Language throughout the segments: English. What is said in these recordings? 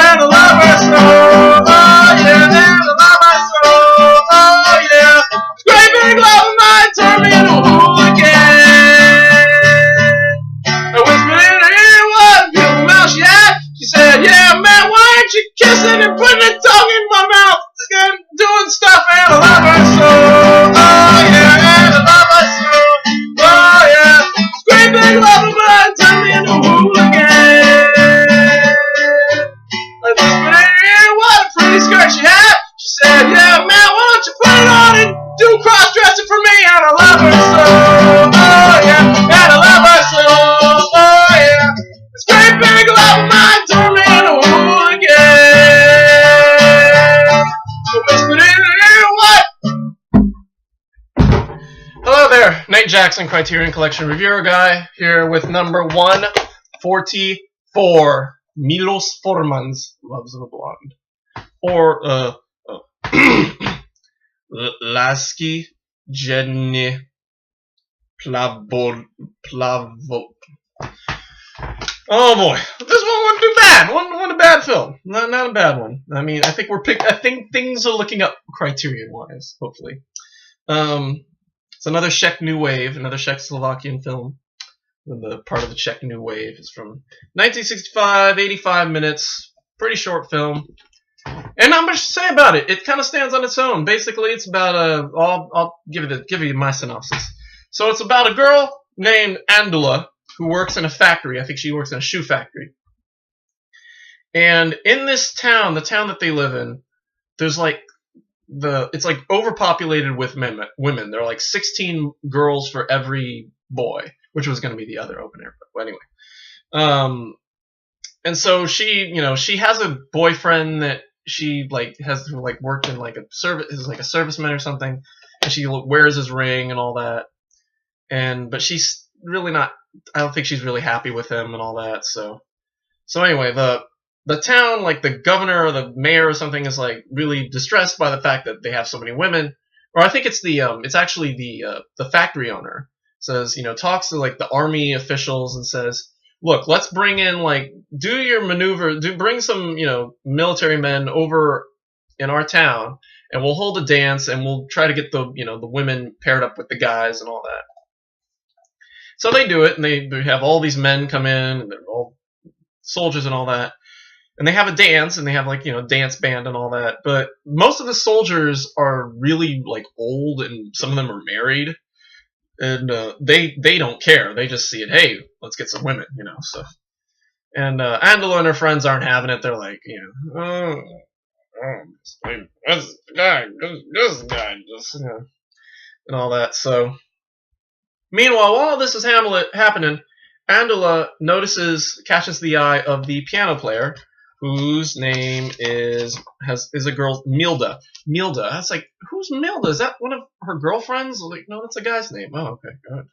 and I love her so. Oh yeah, and I love her so. Oh yeah, this great big love of mine turned me into a hooligan. I whispered in her ear what beautiful mouth she had. She said, yeah, man, why aren't you kissing and putting a tongue in my mouth and doing stuff, and I love her so. Oh yeah, and I love her so. Oh yeah, this great big love of mine turned me into a hooligan. I whispered in her ear what a pretty skirt she had. She said, yeah, man, why don't you put it on and do cross-dressing for me, and I love her so. Oh yeah, and I love her so. Oh yeah, this great big love of mine turned me into a hooligan. I whispered in her ear what? Hello there, Nate Jackson, Criterion Collection Reviewer Guy, here with number 144, Milos Forman's Loves of a Blonde. Or, Lasky Jenny Plavo. Oh boy, this one wasn't too bad. One a bad film, not a bad one. I mean, I think things are looking up Criterion-wise. Hopefully, it's another Czech New Wave, another Czechoslovakian film. The part of the Czech New Wave is from 1965, 85 minutes, pretty short film. And not much to say about it. It kind of stands on its own. Basically, it's about I'll give you my synopsis. So it's about a girl named Andula who works in a factory. I think she works in a shoe factory. And in this town, the town that they live in, there's it's like overpopulated with women. There are like 16 girls for every boy, which was going to be the other opener. But anyway, and so she has a boyfriend that she has worked in a service, is like a serviceman or something, and she wears his ring and all that. But she's really not. I don't think she's really happy with him and all that. So anyway, the town, like the governor or the mayor or something, is like really distressed by the fact that they have so many women. Or I think it's it's actually the factory owner says, talks to like the army officials and says, look, let's bring in do your maneuver, bring some military men over in our town, and we'll hold a dance and we'll try to get the the women paired up with the guys and all that. So they do it, and they have all these men come in, and they're all soldiers and all that. And they have a dance, and they have dance band and all that. But most of the soldiers are really old, and some of them are married, and they don't care. They just see it. Hey, let's get some women, So, and Andela and her friends aren't having it. They're like, this guy, just and all that. So, meanwhile, while this is happening, Andela catches the eye of the piano player, whose name is a girl, Milda. Milda. That's like, who's Milda? Is that one of her girlfriends? Like, no, that's a guy's name. Oh, okay, good.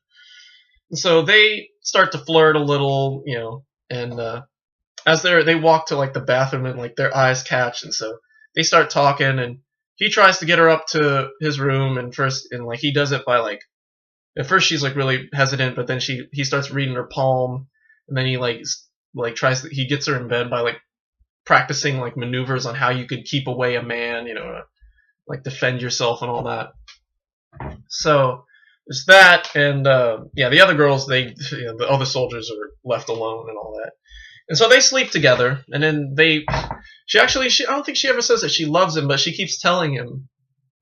And so they start to flirt a little, and as they walk to the bathroom, and their eyes catch, and so they start talking, and he tries to get her up to his room, and he does it by at first she's really hesitant, but then he starts reading her palm, and then he he gets her in bed by practicing maneuvers on how you could keep away a man, defend yourself and all that. So there's that, and the other girls, the other soldiers are left alone and all that. And so they sleep together, and then I don't think she ever says that she loves him, but she keeps telling him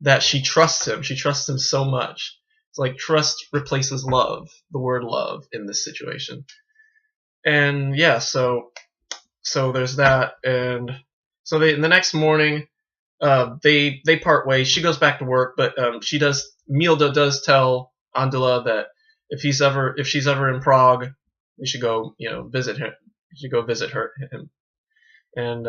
that she trusts him. She trusts him so much. It's trust replaces love, the word love in this situation. And yeah, so there's that, and so the next morning, they part ways. She goes back to work, but Milda does tell Andela that if she's ever in Prague, we should go, visit him. You should go visit him. And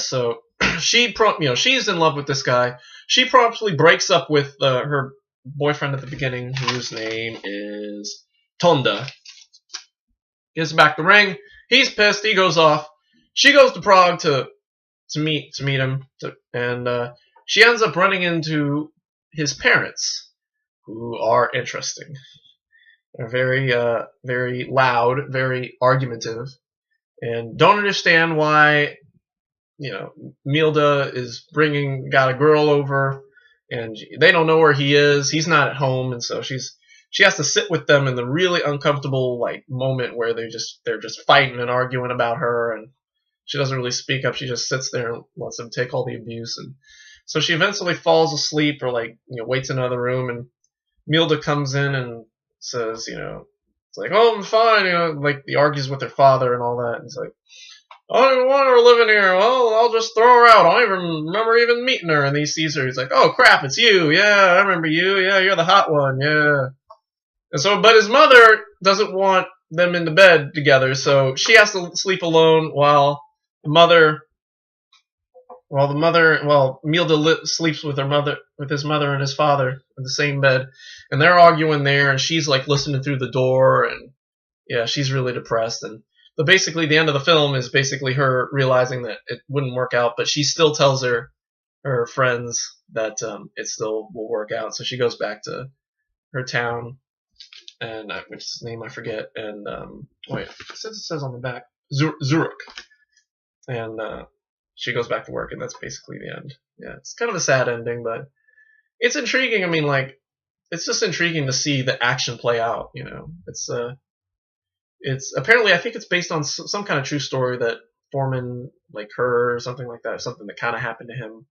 so she's in love with this guy. She promptly breaks up with her boyfriend at the beginning, whose name is Tonda. Gives back the ring. He's pissed. He goes off. She goes to Prague to meet him, and she ends up running into his parents, who are interesting. They're very very loud, very argumentative, and don't understand why Milda is got a girl over, and they don't know where he is. He's not at home, and so she has to sit with them in the really uncomfortable moment where they're just fighting and arguing about her, and she doesn't really speak up. She just sits there and lets them take all the abuse, and so she eventually falls asleep or waits in another room, and Milda comes in and says, it's like, oh, I'm fine, he argues with her father and all that, and it's like, I don't even want her living here. Well, I'll just throw her out. I don't even remember even meeting her. And he sees her. He's like, oh, crap, it's you. Yeah, I remember you. Yeah, you're the hot one. Yeah. And so, but his mother doesn't want them in the bed together, so she has to sleep alone while Milda sleeps with his mother and his father in the same bed. And they're arguing there, and she's listening through the door, and yeah, she's really depressed. But basically, the end of the film is basically her realizing that it wouldn't work out, but she still tells her friends that it still will work out. So she goes back to her town, and which is his name I forget. And it says on the back Zurich, and she goes back to work, and that's basically the end. Yeah, it's kind of a sad ending, but it's intriguing. I mean, it's just intriguing to see the action play out. It's apparently, I think it's based on some kind of true story that Foreman her or something like that, something that kind of happened to him.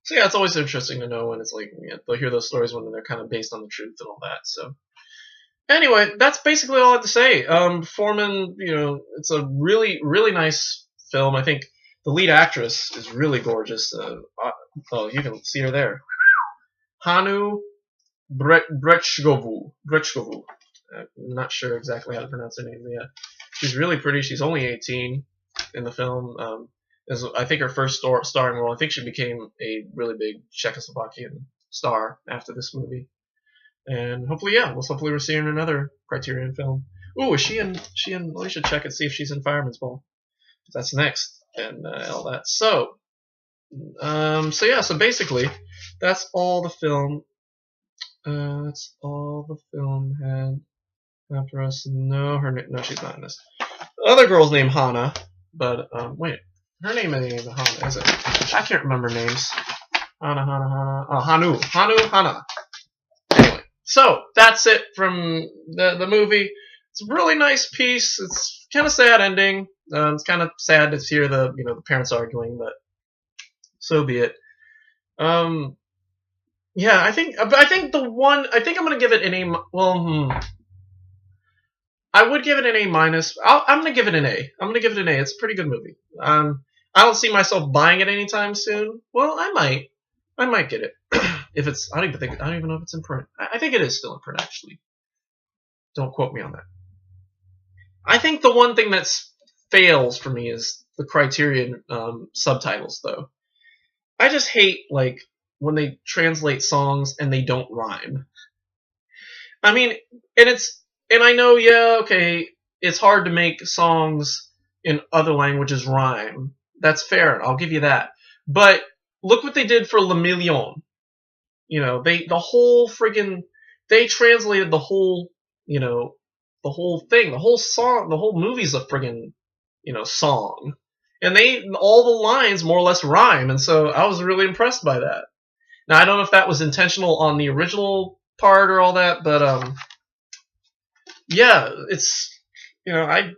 So yeah, it's always interesting to know when it's they'll hear those stories when they're kind of based on the truth and all that. So anyway, that's basically all I have to say. Foreman, it's a really, really nice film. I think the lead actress is really gorgeous. You can see her there. Hanu Brechkovu. I'm not sure exactly how to pronounce her name. Yeah, she's really pretty. She's only 18 in the film. I think her first starring role. I think she became a really big Czechoslovakian star after this movie. And hopefully we'll see her in another Criterion film. Ooh, is she in? We should check and see if she's in Fireman's Ball. That's next, and all that. So basically, that's all the film. That's all the film had. After us, no, she's not in this. The other girl's named Hana, but wait, her name ain't Hana, is it? I can't remember names. Hana. Oh, Hana. Anyway, so that's it from the movie. It's a really nice piece. It's kind of sad ending. It's kind of sad to hear the parents arguing, but so be it. Yeah, I think I'm gonna give it an A. I would give it an A-. I'm gonna give it an A. It's a pretty good movie. I don't see myself buying it anytime soon. Well, I might get it if it's. I don't even know if it's in print. I think it is still in print, actually. Don't quote me on that. I think the one thing that fails for me is the Criterion subtitles, though. I just hate when they translate songs and they don't rhyme. I mean, and I know, it's hard to make songs in other languages rhyme. That's fair. I'll give you that. But look what they did for Le Million. They translated the whole thing, the whole song, the whole movie's a friggin', song. And all the lines more or less rhyme, and so I was really impressed by that. Now, I don't know if that was intentional on the original part or all that, but, yeah, it's, I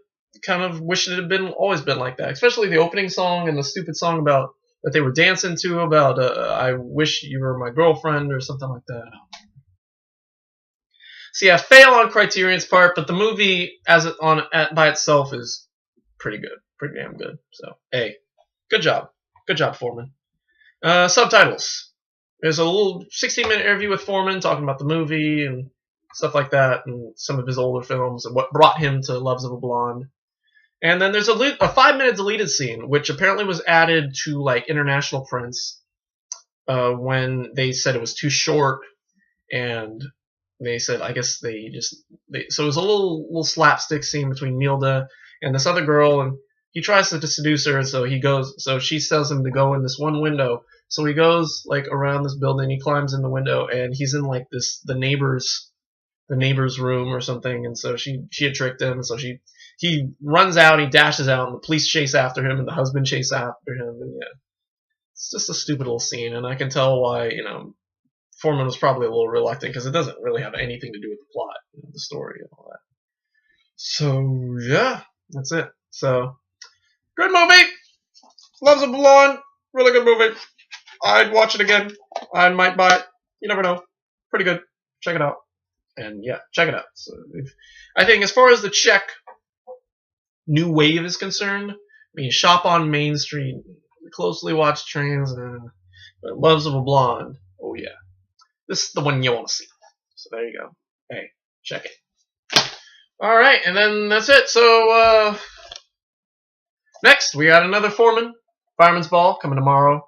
kind of wish it had always been like that, especially the opening song and the stupid song that they were dancing to about, I wish you were my girlfriend or something like that. So yeah, fail on Criterion's part, but the movie by itself is pretty good, pretty damn good. So, hey, good job, Foreman. Subtitles. There's a little 16-minute interview with Foreman talking about the movie and stuff like that, and some of his older films, and what brought him to Loves of a Blonde. And then there's a 5-minute deleted scene, which apparently was added to international prints when they said it was too short, and they said, I guess so it was a little slapstick scene between Milda and this other girl, and he tries to seduce her, so she tells him to go in this one window. So he goes around this building, he climbs in the window, and he's in the neighbor's room or something, and so she had tricked him, so he he runs out, he dashes out, and the police chase after him, and the husband chase after him, and yeah, it's just a stupid little scene, and I can tell why Foreman was probably a little reluctant because it doesn't really have anything to do with the plot, the story, and all that. So yeah, that's it. So good movie. Loves a Blonde. Really good movie. I'd watch it again. I might buy it. You never know. Pretty good. Check it out. And yeah, check it out. So I think as far as the Czech new wave is concerned, I mean, Shop on Main Street, Closely Watched Trains, but Loves of a Blonde. Oh yeah, this is the one you want to see. So there you go. Hey, check it. All right, and then that's it. So next we got another Foreman, Fireman's Ball, coming tomorrow.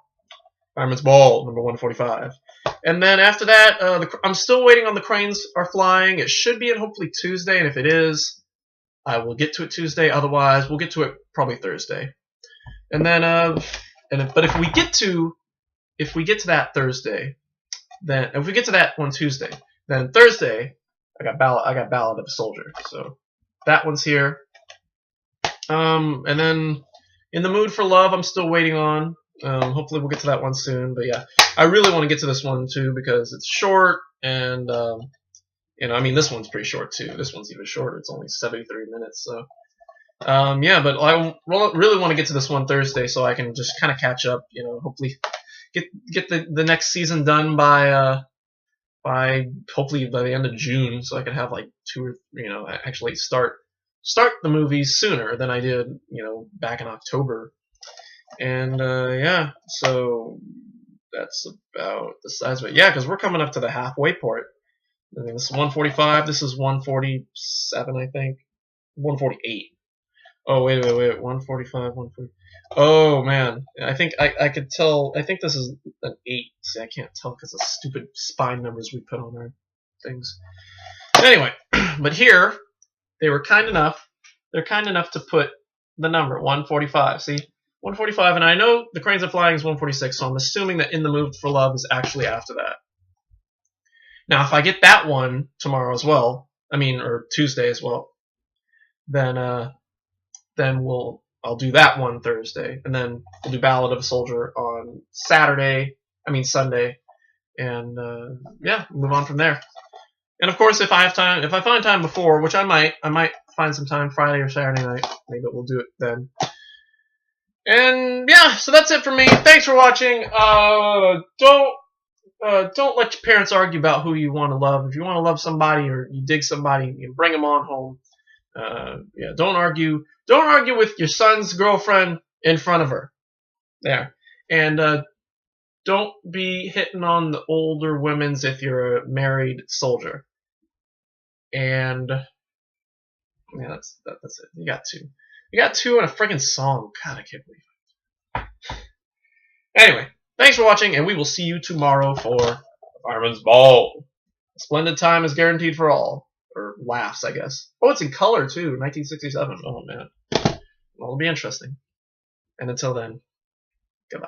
Fireman's Ball, number 145. And then after that, I'm still waiting on The Cranes Are Flying. It should be in hopefully Tuesday, and if it is, I will get to it Tuesday. Otherwise, we'll get to it probably Thursday. And then, but if we get to that Thursday, then if we get to that one Tuesday, then Thursday, I got Ballad of a Soldier. So that one's here. And then In the Mood for Love, I'm still waiting on. Hopefully we'll get to that one soon. But yeah, I really want to get to this one too because it's short, and I mean this one's pretty short too. This one's even shorter. It's only 73 minutes. So yeah, but I really want to get to this one Thursday so I can just kind of catch up. Hopefully get the next season done by hopefully by the end of June, so I can have like actually start the movies sooner than I did back in October. And yeah, so that's about the size of it. Yeah, because we're coming up to the halfway point. I think this is 145. This is 147, I think. 148. Oh, wait. 145, 140. Oh, man. I think I could tell. I think this is an 8. See, I can't tell because of stupid spine numbers we put on our things. Anyway, but here, they're kind enough to put the number 145. See? 145, and I know The Cranes Are Flying is 146, so I'm assuming that In the Mood for Love is actually after that. Now, if I get that one tomorrow as well, or Tuesday as well, then I'll do that one Thursday, and then we'll do Ballad of a Soldier on Sunday, and yeah, move on from there. And of course, if I find time before, which I might find some time Friday or Saturday night, maybe we'll do it then. And yeah, so that's it for me. Thanks for watching. Don't let your parents argue about who you want to love. If you want to love somebody or you dig somebody, you bring them on home. Yeah, don't argue. Don't argue with your son's girlfriend in front of her. There. And don't be hitting on the older women's if you're a married soldier. And yeah, that's it. You got two. You got two in a freaking song. God, I can't believe it. Anyway, thanks for watching, and we will see you tomorrow for Fireman's Ball. A splendid time is guaranteed for all. Or laughs, I guess. Oh, it's in color, too. 1967. Oh, man. Well, it'll be interesting. And until then, goodbye.